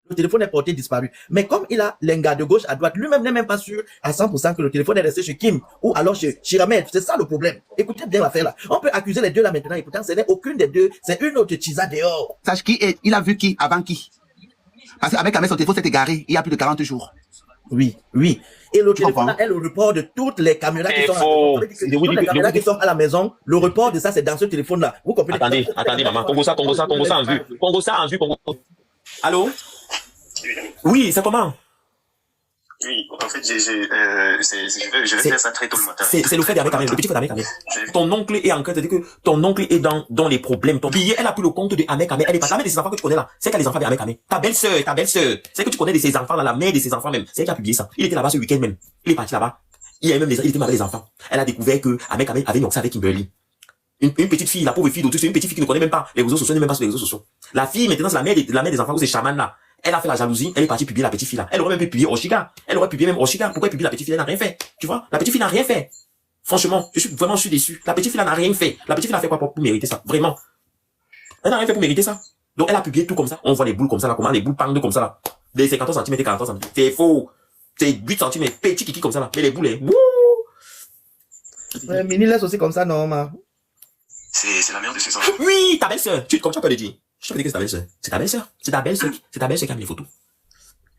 le téléphone est porté disparu. Mais comme il a l'enga de gauche à droite, lui-même n'est même pas sûr à 100% que le téléphone est resté chez Kim ou alors chez Chiramel. C'est ça le problème. Écoutez bien l'affaire là. On peut accuser les deux là maintenant et pourtant ce n'est aucune des deux. C'est une autre Chisa dehors. Sache qui est, il a vu qui avant qui. Parce qu'avec son téléphone s'est égaré il y a plus de 40 jours. Oui, oui. Et le téléphone est le report de toutes les caméras qui sont à la maison. Toutes les caméras qui sont à la maison, le report de ça, c'est dans ce téléphone-là. Vous comprenez? Attendez, maman. Congo ça en vue. Congo ça en vue. Allô? Oui, c'est comment? Oui, en fait, je vais faire ça très tôt le matin. C'est le fait d'Amé Kamé, le petit frère d'Amé Kamé. Ton oncle est en train de dire que ton oncle est dans les problèmes. Ton billet, elle a pris le compte de Amé Kamé. Elle est pas la mère de ses enfants que tu connais là. C'est qu'elle a les enfants d'Amé Kamé. Ta belle-sœur. C'est que tu connais de ses enfants là, la mère de ses enfants même. C'est elle qui a publié ça. Il était là-bas ce week-end même. Il est parti là-bas. Il était même avec les enfants. Elle a découvert que Amé Kamé avait noxé avec Kimberly. Une petite fille, la pauvre fille d'autre, c'est une petite fille qui ne connaît même pas les réseaux sociaux, n'est même pas sur les réseaux sociaux. La fille, maintenant, c'est la mère des enfants, ou c'est chaman là. Elle a fait la jalousie, elle est partie publier la petite fille là. Elle aurait même pu publier Oshiga. Elle aurait publié même Oshiga. Pourquoi elle publie la petite fille? Elle n'a rien fait. Tu vois? La petite fille n'a rien fait. Franchement, je suis déçu. La petite fille là n'a rien fait. La petite fille a fait quoi pour mériter ça? Vraiment. Elle n'a rien fait pour mériter ça. Donc elle a publié tout comme ça. On voit les boules comme ça là, comment les boules pendent comme ça là. Des 50 cm et 40 cm. C'est faux. C'est 8 cm, petit kiki comme ça là. Mais les boules, ouais, Mini laisse aussi comme ça, non, ma. C'est la mère de ses enfants. Oui, ta belle-sœur. Comme tu peux le dire. Je te dis que c'est ta belle-sœur. C'est ta belle-sœur. C'est ta belle-sœur qui a mis les photos.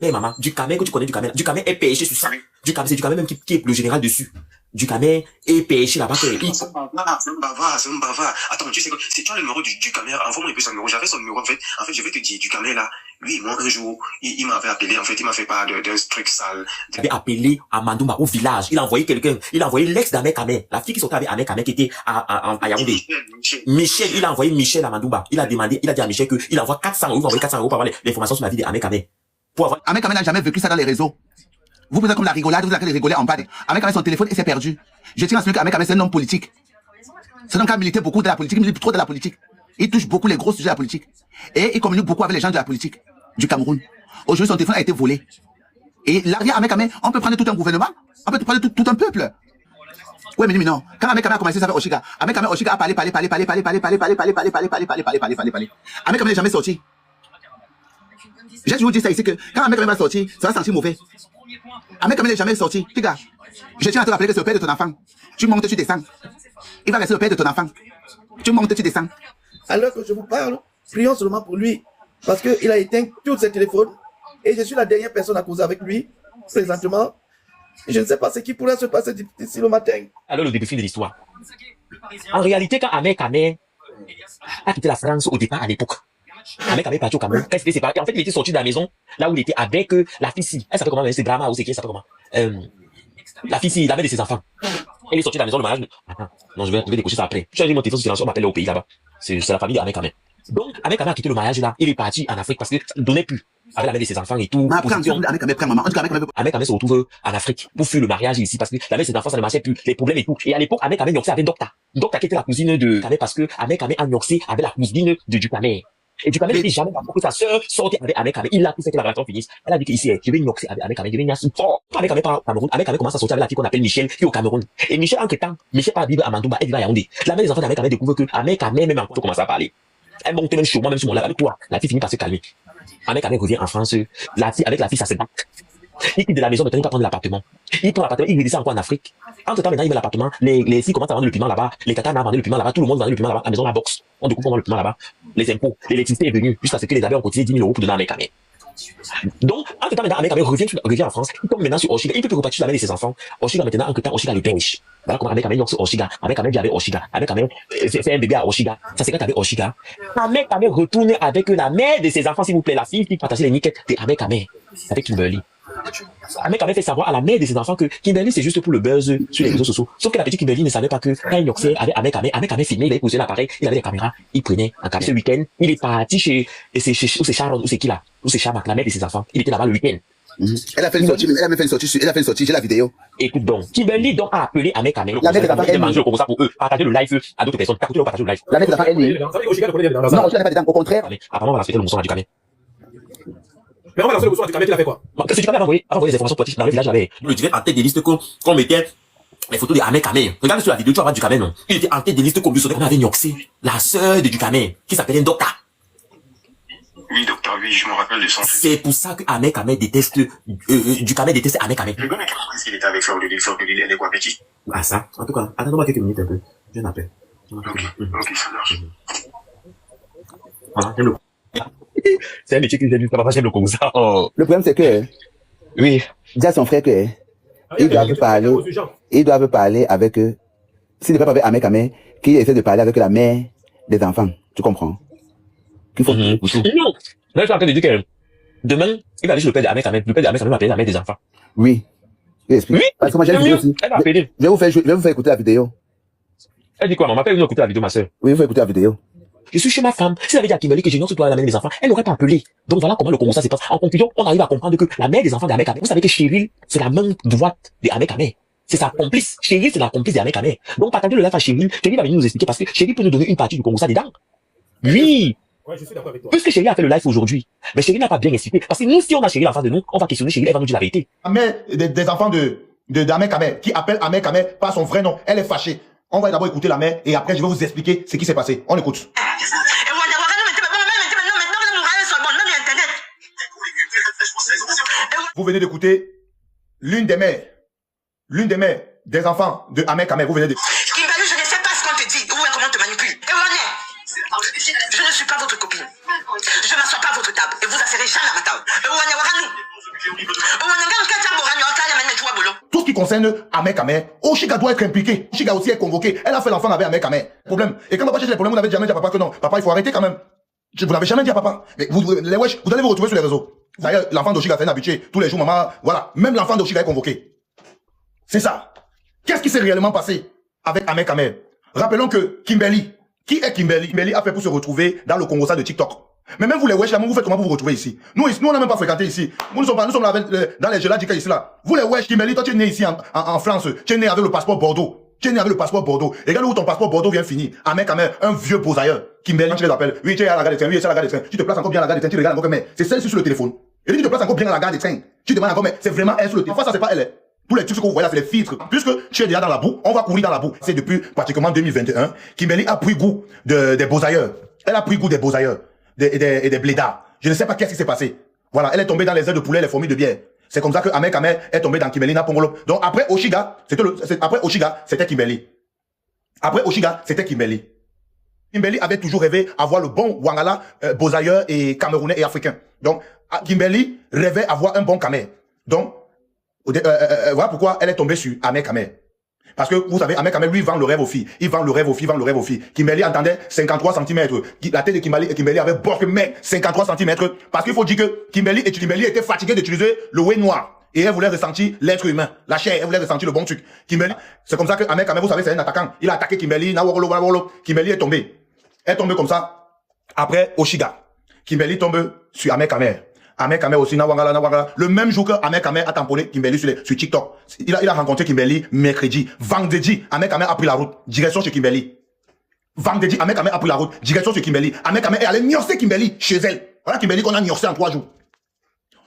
Mais maman, Ducamé, que tu connais Ducamé est pêché sur ça. C'est Ducamé même qui est le général dessus. Ducamé est pêché là-bas. C'est un bavard. Attends, tu sais quoi, c'est toi le numéro du caméra, envoie-moi un peu son numéro. J'avais son numéro, en fait, je vais te dire, du caméra là, lui, moi, un jour, il m'avait appelé, en fait, il m'a fait part d'un truc sale. Il avait appelé à Mandoumba au village. Il a envoyé quelqu'un. Il a envoyé l'ex d'Amé Kamé. La fille qui sortait avec Amé Kamé qui était à Yaoundé. Michel, il a envoyé Michel à Mandoumba. Il a dit à Michel qu'il envoie 400 euros, pour avoir l'information sur la vie d'Amé Kamé. Amé Kamé n'a jamais vécu ça dans les réseaux. Vous prenez comme la rigolade, vous allez rigoler en bas. Amé Kamé, son téléphone, il s'est perdu. Je tiens à assurer qu'Amé Kamé, c'est un homme politique. C'est un homme qui a milité beaucoup de la politique, il milite trop de la politique. Il touche beaucoup les gros sujets de la politique. Et il communique beaucoup avec les gens de la politique du Cameroun. Aujourd'hui, son téléphone a été volé. Et l'arrière Amé Kamé, on peut prendre tout un gouvernement, on peut prendre tout un peuple. Ouais, mais non. Quand Amé Kamé a commencé ça avec Oshiga, Amé Kamé, Oshiga a parlé. Amé Kamé n'est jamais sorti. J'ai toujours dit ça ici que quand Amé Kamé va sortir, ça va sentir mauvais. Amé Kamé n'est jamais sorti. Les gars, je tiens à te rappeler que c'est le père de ton enfant. Tu montes, tu descends. Il va rester le père de ton enfant. Tu montes, tu descends. Alors que je vous parle, prions seulement pour lui. Parce qu'il a éteint tous ses téléphones. Et je suis la dernière personne à causer avec lui, présentement. Et je ne sais pas ce qui pourrait se passer d'ici le matin. Alors le début de l'histoire. En réalité, quand Amé Kamé a quitté la France au départ à l'époque, Amé Kamé est parti au Cameroun. Quand il s'était séparé, en fait, il était sorti de la maison, là où il était avec la fille. Elle s'appelle comment? C'est Brahma ou c'est qui? Elle s'appelle comment? La fille, la mère de ses enfants. Elle est sortie de la maison, le mariage. Attends, non, je vais décocher ça après. Je vais mon téléphone sur silence, on m'appelle au pays là-bas. C'est la famille d'Amé Kamé. Donc, Amé Kamé a quitté le mariage là. Il est parti en Afrique parce que ça ne donnait plus. Avec la mère de ses enfants et tout. Amé Kamé se retrouve en Afrique pour fuir le mariage ici parce que la mère de ses enfants ça ne marchait plus. Les problèmes et tout. Et à l'époque, Amé Kamé nioxait avec Docta. Docta qui était la cousine de Kamé parce que Amé Kamé a nioxé avec la cousine de Ducamé. Et Ducamé ne dit jamais pour que sa sœur sortait avec Amé Kamé. Il a tout fait que la relation finisse. Elle a dit qu'ici, je vais nioxer avec Amé Kamé, je vais nioxer fort. Amé Kamé part au Cameroun. Amé Kamé commence à sortir avec la fille qu'on appelle Michel, qui est au Cameroun. Et Michel, entre temps, Michel part vivre à Mandoumba, elle vit à Yaoundé. La mère des enfants d'Amé Kamé découvre que Amé Kamé, même encore, commence à parler. Elle monte même sur moi, même sur mon lave avec toi. La fille finit par se calmer. Amé Kamé revient en France. Avec la fille, ça se bat. Il quitte de la maison, maintenant il va prendre l'appartement. Il prend l'appartement, il redescend encore en Afrique. Entre temps, maintenant il met l'appartement. Les filles commencent à vendre le piment là-bas. Les tatas vendent le piment là-bas. Tout le monde vend le piment là-bas. La maison la boxe. On découvre comment le piment là-bas. Les impôts, l'électricité est venue jusqu'à ce que les abeilles ont cotisé 10 000 euros pour donner à Amé Kamé. Donc, entre temps, maintenant, Amé Kamé revient en France. Il tombe maintenant sur Oshiga. Il peut plus repartir sur la mère de ses enfants. Oshiga, maintenant, entre temps, Oshiga le pêche. Voilà comment Amé Kamé sur Oshiga. Amé Kamé vit avec Oshiga. Amé Kamé fait un bébé à Oshiga. Ça c'est quand avec Oshiga. Amé Kamé retourne avec la mère de ses enfants, s'il vous plaît, la fille qui partage les niquettes de Amé Kamé. Avec Kimberly. Amé Kamé fait savoir à la mère de ses enfants que Kimberly c'est juste pour le buzz sur les réseaux sociaux. Sauf que la petite Kimberly ne savait pas que quand il yoxait avec Amé Kamé filmait, il avait posé l'appareil, il avait des caméras, il prenait un caméra. Ce week-end, il est parti chez Sharon, ou c'est qui là? Ou c'est Shamak, la mère de ses enfants. Il était là-bas le week-end. Elle a fait une sortie, j'ai la vidéo. Écoute donc, Kimberly donc a appelé Amé Kamé. La mère de l'enfant, elle manger comme ça pour eux, partager le live à d'autres personnes, partager le live. La mère de l'enfant, elle est. Non, Oshiga n'est pas dedans, au contraire. Apparemment, on va la souhaiter le monstre à Ducamé. Mais on va lancer le mouton à Ducamé, tu l'as fait quoi? Qu'est-ce que Ducamé a envoyé des informations politiques dans le village là-bas? Le direct en tête des listes qu'on mettait les photos de Amé Kamé. Regarde sur la vidéo, tu vas voir Ducamé, non? Il était en tête des listes qu'on lui sonnait qu'on avait nioxé la sœur de Ducamé, qui s'appelait Docta. Oui, docteur, oui, je me rappelle de son truc. C'est pour ça que Ahmed Ahmed déteste, Dukamel déteste Ahmed Ahmed. Le gars n'a qu'à compris qu'il était avec Fleur de Lille, elle est quoi, petit? Ah ça, en tout cas, attends-moi quelques minutes un peu. Je l'appelle. Ok, ça marche. Voilà, j'aime le c'est un métier que j'aime, papa, j'aime le comme ça. Oh. Le problème, c'est que, Oui. dis à son frère que, ils doivent parler avec eux. S'il ne peut pas avec Ahmed Ahmed, qui essaie de parler avec la mère des enfants. Tu comprends? Qu'il faut pour tout. Non. Là, je suis en train de dire que demain, il va aller chez le père d'Ahmed Ahmed. Le père d'Ahmed Ahmed va appeler la mère des enfants. Oui. Je explique. Oui. Parce que moi, j'ai une C'est vidéo mieux. aussi. Elle va appeler. Je vais vous faire écouter la vidéo. Elle dit quoi, maman? Appelle-nous écouter la vidéo, ma soeur. Oui, vous faire écouter la vidéo. Je suis chez ma femme. Si elle avait dit à Kimberly que j'ignore sur toi la mère des enfants, elle n'aurait pas appelé. Donc voilà comment le Congo ça se passe. En conclusion, on arrive à comprendre que la mère des enfants d'Ahmed Ahmed, vous savez que Cheryl, c'est la main droite d'Ahmed Ahmed. C'est sa complice. Cheryl, c'est la complice d'Ahmed Ahmed. Donc, partager le live à Cheryl, Cheryl va venir nous expliquer parce que Cheryl peut nous donner une partie du Congo ça dedans. Oui. Ouais, je suis d'accord avec toi. Puisque Cheryl a fait le live aujourd'hui. Mais Cheryl n'a pas bien expliqué. Parce que nous, si on a Cheryl en face de nous, on va questionner Cheryl, elle va nous dire la vérité. La mère des enfants d'Ahmed Ahmed, qui appelle Ahmed Ahmed par son vrai nom, elle est fâchée. On va d'abord écouter la mère et après je vais vous expliquer ce qui s'est passé. On écoute. Vous venez d'écouter l'une des mères des enfants de Ahmed Ahmed. Vous venez de... Kimberly, je ne sais pas ce qu'on te dit ou comment on te manipule. Je ne suis pas votre copine. Je ne m'assois pas à votre table et vous asserez jamais à ma table. Tout ce qui concerne Ahmed Ahmed, Oshiga doit être impliqué. Oshiga aussi est convoqué. Elle a fait l'enfant avec Ahmed Ahmed. Problème. Et quand papa cherche les problèmes, vous n'avez jamais dit à papa que non. Papa, il faut arrêter quand même. Vous n'avez jamais dit à papa. Mais vous allez vous retrouver sur les réseaux. D'ailleurs, l'enfant d'Oshiga, c'est un habitué. Tous les jours, maman, voilà. Même l'enfant d'Oshiga est convoqué. C'est ça. Qu'est-ce qui s'est réellement passé avec Ahmed Ahmed? Rappelons que Kimberly, qui est Kimberly? Kimberly a fait pour se retrouver dans le Congo de TikTok. Mais même vous les wesh, vous faites comment pour vous retrouver ici? Nous, on n'a même pas fréquenté ici. Nous sommes là dans les gelades ici là. Vous les wesh, Kimberly, toi tu es né ici en France. Tu es né avec le passeport Bordeaux. Tu es né avec le passeport Bordeaux. Et regarde où ton passeport Bordeaux vient finir. Ahmed Ahmed, un vieux bosailleur. Kimberly, tu les appelles. Oui, tu es à la gare des trains. Oui, tu es à la gare des trains. Tu te places encore bien à la gare des trains. Tu regardes encore, mais c'est celle-ci sur le téléphone. Et lui, tu te places encore bien à la gare des trains. Tu demandes encore, mais c'est vraiment elle sur le téléphone. Enfin, ça, c'est pas elle. Tous les trucs que vous voyez là, c'est les filtres. Puisque tu es déjà dans la boue, on va courir dans la boue. C'est depuis pratiquement 2021. Kimberly a pris goût des bosailleurs. Elle a pris goût des bosailleurs. Des blédards. Je ne sais pas qu'est-ce qui s'est passé. Voilà, elle est tombée dans les ailes de poulet, les fourmis de bière. C'est comme ça que Ahmed Ahmed est tombé dans Kimberly Napongolo. Donc après Oshiga, c'était Kimberly. Après Oshiga, c'était Kimberly. Kimberly avait toujours rêvé avoir le bon Wangala, bosailleur et camerounais et africain. Donc Kimberly rêvait avoir un bon Camer. Donc voilà pourquoi elle est tombée sur Ahmed Ahmed. Parce que vous savez, Ahmed Ahmed lui vend le rêve aux filles. Il vend le rêve aux filles, Kimberly entendait 53 cm. La tête de Kimberly avait beaucoup mais 53 cm. Parce qu'il faut dire que Kimberly était fatiguée d'utiliser le whey noir. Et elle voulait ressentir l'être humain, la chair, elle voulait ressentir le bon truc. Kimberly, c'est comme ça que Ahmed Ahmed, vous savez, c'est un attaquant. Il a attaqué Kimberly, Kimberly est tombée. Elle est tombée comme ça. Après Oshiga, Kimberly tombe sur Ahmed Ahmed. Ahmed Ahmed aussi, Nawangala. Le même jour que Ahmed Ahmed a tamponné Kimberly sur TikTok. Il a rencontré Kimberly mercredi. Vendredi, Ahmed Ahmed a pris la route, direction chez Kimberly. Vendredi, Ahmed Ahmed a pris la route, direction sur Kimberly. Ahmed Ahmed est allé gnosser Kimberly chez elle. Voilà Kimberly qu'on a gnossé en 3 jours.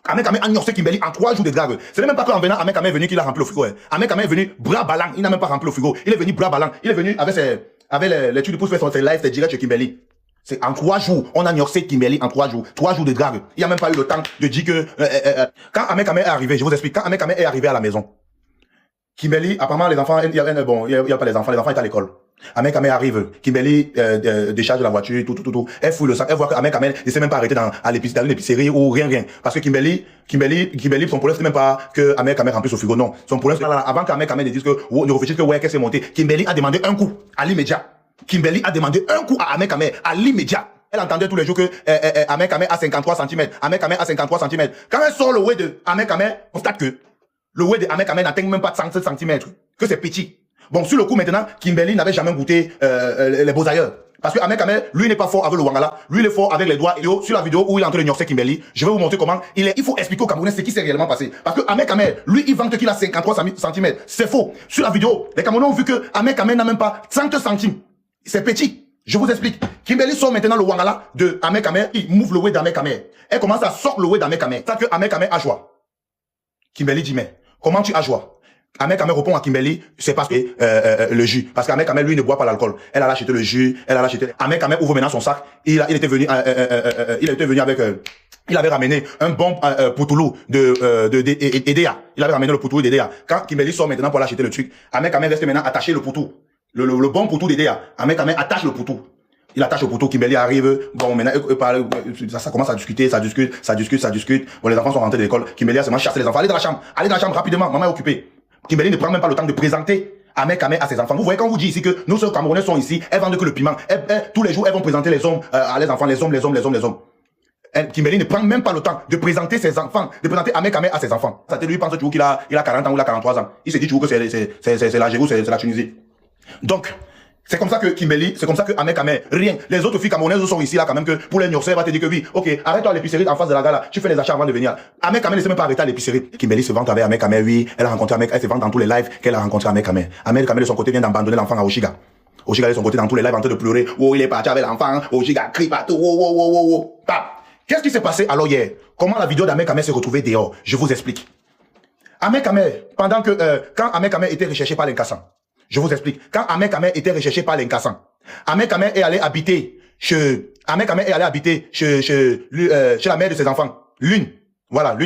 Ahmed Ahmed a gnossé Kimberly en 3 jours de drague. Ce n'est même pas qu'en venant Ahmed Ahmed est venu qu'il a rempli le frigo. Ahmed Ahmed est venu bras ballants. Il n'a même pas rempli le frigo. Il est venu bras ballants. Il est venu avec les trucs de pouce faire ses lives, ses directs chez Kimberly. C'est en 3 jours, on a gnossé Kimberly en 3 jours. 3 jours de drague. Il n'y a même pas eu le temps de dire que... quand Ahmed Ahmed est arrivé, je vous explique, quand Ahmed Ahmed est arrivé à la maison, Kimberly, apparemment les enfants, il y a pas les enfants étaient à l'école. Ahmed Ahmed arrive, Kimberly décharge la voiture, tout. Elle fouille le sac, elle voit que Ahmed Ahmed ne s'est même pas arrêté dans une épicerie ou rien. Parce que Kimberly, son problème c'est même pas que Ahmed Ahmed remplisse au frigo, non. Son problème c'est avant qu'Ahmed Ahmed dise que, ne réfléchisse que ouais, qu'est-ce qui est monté. Kimberly a demandé un coup à l'immédiat. Kimberly a demandé un coup à Ahmed Ahmed à l'immédiat. Elle entendait tous les jours que Ahmed Ahmed a 53 cm. Ahmed Ahmed a 53 cm. Quand elle sort le weight de Ahmed Ahmed, on constate que le weight de Ahmed Ahmed n'atteint même pas 37 cm. Que c'est petit. Bon, sur le coup maintenant, Kimberly n'avait jamais goûté les beaux ailleurs. Parce que Ahmed Ahmed, lui n'est pas fort avec le Wangala. Lui il est fort avec les doigts. Et sur la vidéo où il est en train de gnosser Kimberly, je vais vous montrer comment il faut expliquer aux Camerounais ce qui s'est réellement passé. Parce que Ahmed Ahmed, lui il vante qu'il a 53 cm. C'est faux. Sur la vidéo, les Camerounais ont vu que Ahmed Ahmed n'a même pas 30 cm. C'est petit. Je vous explique. Kimberly sort maintenant le Wangala de Ahmed Ahmed. Il move le weight d'Ahmed Ahmed. Elle commence à sortir le weight d'Ahmed Ahmed. C'est ça que Ahmed Ahmed a joie. Kimberly dit, mais comment tu as joie? Ahmed Kamel répond à Kimberly, c'est parce que le jus. Parce qu'Ahmed Kamel, lui, ne boit pas l'alcool. Elle a acheté le jus, elle a acheté... Ahmed Kamel ouvre maintenant son sac. Il était venu avec... il avait ramené un bon poutoulou d'Edea. Il avait ramené le poutoulou d'Edea. Quand Kimberly sort maintenant pour aller acheter le truc, Ahmed Kamel reste maintenant attaché le poutou. Le bon poutou d'Edea. Ahmed Kamel attache le poutou. Il attache le poutou, Kimberly arrive, bon, maintenant, ça commence à discuter, ça discute. Bon, les enfants sont rentrés de l'école. Kimberly a seulement chassé les enfants. Allez dans la chambre rapidement, maman est occupée. Kimberly ne prend même pas le temps de présenter Ahmed Kamel à ses enfants. Vous voyez, quand on vous dit ici que nos sœurs camerounaises sont ici, elles vendent que le piment. Tous les jours, elles vont présenter les hommes à les enfants, les hommes. Kimberly ne prend même pas le temps de présenter ses enfants, de présenter Ahmed Kamel à ses enfants. Ça te lui pense qu'il a 40 ans ou il a 43 ans. Il se dit toujours que c'est l'Algérie ou c'est la Tunisie. Donc, c'est comme ça que Kimberly, c'est comme ça que Ahmed Kamel, rien. Les autres filles camerounaises sont ici là quand même que pour les Nyorsais, va te dire que oui, ok, arrête-toi à l'épicerie en face de la gare là, tu fais les achats avant de venir. Ahmed Kamel ne s'est même pas arrêté à l'épicerie. Kimberly se vante avec Ahmed Kamel, oui, elle a rencontré Ahmed, elle se vante dans tous les lives qu'elle a rencontré Ahmed Kamel. Ahmed Kamel de son côté vient d'abandonner l'enfant à Oshiga. Oshiga de son côté dans tous les lives en train de pleurer, oh il est parti avec l'enfant, Oshiga crie partout, oh. Qu'est-ce qui s'est passé alors hier? Comment la vidéo d'Ahmed Kamel s'est retrouvée dehors? Je vous explique. Ahmed Kamel, pendant que, quand Ahmed Kamel était recherché par l'incassant, je vous explique. Quand Ahmed Kamel était recherché par l'incassant, Ahmed Kamel est allé habiter chez la mère de ses enfants. L'une. Voilà.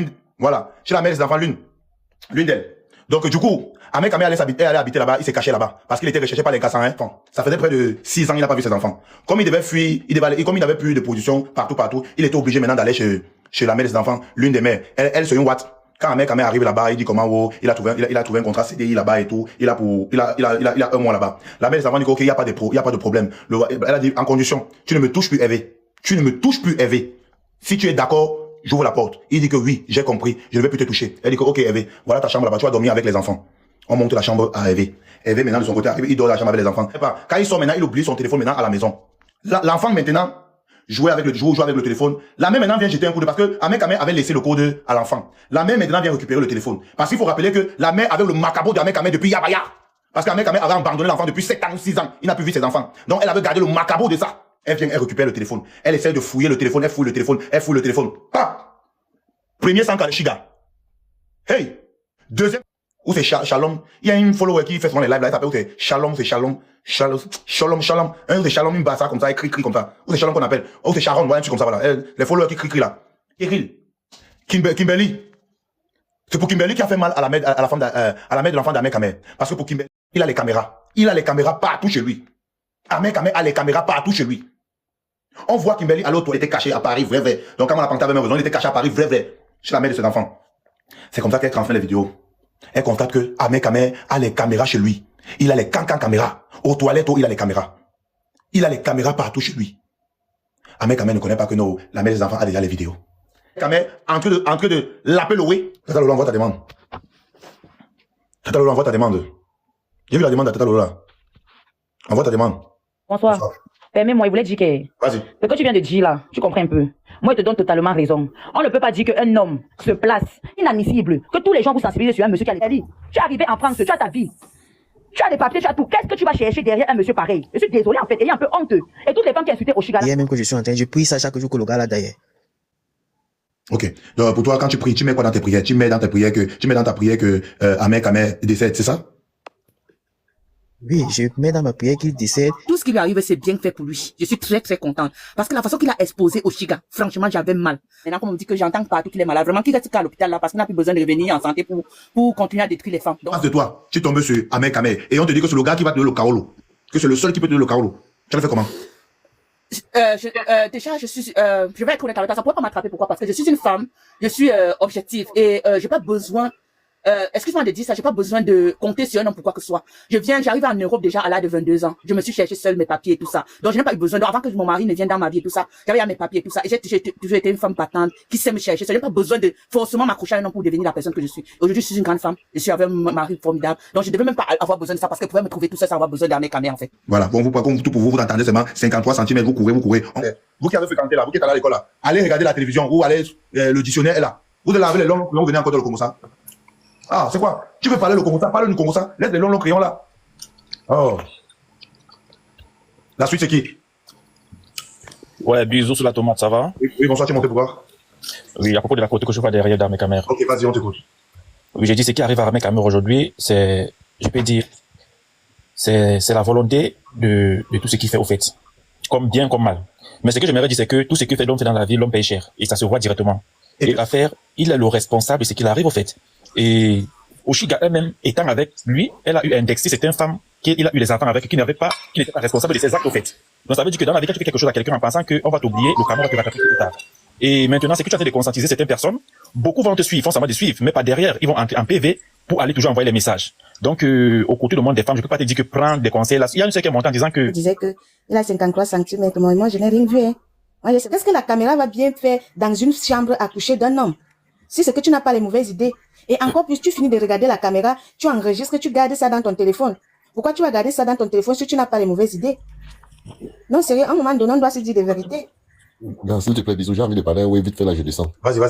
Chez la mère de ses enfants, l'une d'elles. Donc, du coup, Ahmed Kamel est allé habiter là-bas, il s'est caché là-bas. Parce qu'il était recherché par l'incassant, hein. Bon, ça faisait près de 6 ans, il n'a pas vu ses enfants. Comme il devait fuir, comme il n'avait plus de position partout, il était obligé maintenant d'aller chez la mère de ses enfants, l'une des mères. Elle se une Watt. Quand un mec arrive là-bas, il dit comment, oh, il a trouvé un contrat CDI là-bas et tout. Il a un mois là-bas. La mère des enfants dit ok, il y a pas de problème. Elle a dit en condition, tu ne me touches plus, Hervé. Tu ne me touches plus, Hervé. Si tu es d'accord, j'ouvre la porte. Il dit que oui, j'ai compris, je ne vais plus te toucher. Elle dit que ok, Hervé, voilà ta chambre là-bas, tu vas dormir avec les enfants. On monte la chambre à Hervé. Hervé maintenant de son côté arrive, il dort dans la chambre avec les enfants. Quand il sort maintenant, il oublie son téléphone maintenant à la maison. L'enfant maintenant jouer avec le téléphone. La mère maintenant vient jeter un coup de parce que Ahmed Kamel avait laissé le code à l'enfant. La mère maintenant vient récupérer le téléphone. Parce qu'il faut rappeler que la mère avait le macabo d'Ahmed Kamel depuis Yabaya. Parce qu'Ahmed Kamel avait abandonné l'enfant depuis 7 ans ou 6 ans. Il n'a plus vu ses enfants. Donc elle avait gardé le macabo de ça. Elle vient, elle récupère le téléphone. Elle essaie de fouiller le téléphone, elle fouille le téléphone. Premier sang Shiga. Hey! Deuxième, où c'est Shalom. Il y a une follower qui fait souvent les lives là, il s'appelle où c'est Shalom. Un c'est Shalom, il me bat ça comme ça, il crie comme ça. Où c'est Shalom qu'on appelle. Où c'est Sharon, voilà un truc comme ça, voilà. Les followers qui crient là. Kimberly. C'est pour Kimberly qui a fait mal à la mère de l'enfant d'Ahmed Kamel. Parce que pour Kimberly, il a les caméras. Il a les caméras partout chez lui. Ahmed Kamel a les caméras partout chez lui. On voit Kimberly à l'autre, il était caché à Paris, vrai. Donc quand on a pensé avec même raison, il était caché à Paris, vrai. Chez la mère de ses enfants. C'est comme ça qu'elle transmet les vidéos. Elle constate que Ahmed Kamel a les caméras chez lui. Il a les cancan caméras. Aux toilettes, il a les caméras. Il a les caméras partout chez lui. Ahmed Kamel ne connaît pas que la mère des enfants a déjà les vidéos. Kamel, en train de l'appeler oui. Tata Lola, envoie ta demande. Tata Lola, envoie ta demande. J'ai vu la demande de Tata Lola. Envoie ta demande. Bonsoir. Permets-moi, il voulait dire que... Vas-y. Ce que tu viens de dire là, tu comprends un peu. Moi, je te donne totalement raison. On ne peut pas dire qu'un homme se place inadmissible, que tous les gens vous sensibilisent sur un monsieur qui a les vies. Tu es arrivé en France, tu as ta vie. Tu as des papiers, tu as tout. Qu'est-ce que tu vas chercher derrière un monsieur pareil? Je suis désolé en fait, ayant un peu honteux. Et toutes les femmes qui insultaient Oshiga. Hier même que je suis en train, je prie ça chaque jour que le gars là d'ailleurs. Ok. Donc pour toi, quand tu pries, tu mets quoi dans tes prières? Tu mets dans ta prière que Ahmed Kamel décède, c'est ça? Oui, je mets dans ma prière qu'il décède. Tout ce qui lui arrive, c'est bien fait pour lui. Je suis très très contente. Parce que la façon qu'il a exposé Oshiga, franchement, j'avais mal. Maintenant, comme on me dit que j'entends partout qu'il est malade, vraiment qu'il reste qu'à l'hôpital là, parce qu'il n'a plus besoin de revenir en santé pour continuer à détruire les femmes. Donc... de toi, tu tombes sur Ahmed Kamel et on te dit que c'est le gars qui va te donner le Kaolo. Que c'est le seul qui peut te donner le Kaolo. Tu le fais comment? Déjà, je vais être honnête avec toi, ça pourrait pas m'attraper. Pourquoi? Parce que je suis une femme, je suis objective et j'ai pas besoin. Excuse-moi de dire ça, j'ai pas besoin de compter sur un homme pour quoi que ce soit. J'arrive en Europe déjà à l'âge de 22 ans. Je me suis cherché seul mes papiers et tout ça. Donc je n'ai pas eu besoin avant que mon mari ne vienne dans ma vie et tout ça. J'avais mes papiers et tout ça. Et j'ai toujours été une femme battante qui sait me chercher. Je n'ai pas besoin de forcément m'accrocher à un homme pour devenir la personne que je suis. Aujourd'hui, je suis une grande femme. Je suis avec un mari formidable. Donc je devais même pas avoir besoin de ça parce qu'elle pouvait me trouver tout ça sans avoir besoin d'Ahmed Kamel en fait. Voilà. Bon, vous entendez seulement 53 cm, vous courez. Vous qui avez fréquenté là, vous qui êtes allé à l'école là, allez regarder la télévision ou allez, le dictionnaire est là. Vous allez laver les longs, vous venez encore de le Congo ça. Ah, c'est quoi? Tu veux parler le Congo ça? Parle du Congo ça. Laisse les longs crayons là. Oh. La suite, c'est qui? Ouais, bisous sur la tomate, ça va? Oui, bonsoir, tu es monté pour voir? Oui, à propos de la côté que je vois derrière d'Ahmed Kamel. Ok, vas-y, on t'écoute. Oui, j'ai dit ce qui arrive à Ahmed Kamé aujourd'hui, c'est, je peux dire, c'est la volonté de tout ce qu'il fait au fait. Comme bien, comme mal. Mais ce que j'aimerais dire, c'est que tout ce que fait l'homme fait dans la vie, l'homme paye cher. Et ça se voit directement. Et l'affaire, il est le responsable de ce qu'il arrive au fait. Et Oshiga elle-même, étant avec lui, elle a eu indexé certaines femmes qu'il a eu des enfants avec, qui n'étaient pas responsables de ses actes au fait. Donc ça veut dire que dans la vie, quand tu fais quelque chose à quelqu'un en pensant qu'on va t'oublier, le caméra va te rattraper plus tard. Et maintenant, c'est que tu as fait de conscientiser certaines personnes. Beaucoup vont te suivre, font semblant de suivre, mais pas derrière, ils vont entrer en PV pour aller toujours envoyer les messages. Donc, au côté du monde des femmes, je peux pas te dire que prendre des conseils là. Il y a une certain montant en disant que... Il disait que il a 53 cm. Moi, je n'ai rien vu, hein. Qu'est-ce que la caméra va bien faire dans une chambre à coucher d'un homme? Si c'est que tu n'as pas les mauvaises idées. Et encore plus, tu finis de regarder la caméra, tu enregistres, tu gardes ça dans ton téléphone. Pourquoi tu vas garder ça dans ton téléphone si tu n'as pas les mauvaises idées? Non, sérieux, à un moment donné, on doit se dire des vérités. Non, s'il te plaît, bisous, j'ai envie de parler, oui, vite fait là, je descends. Vas-y, vas-y.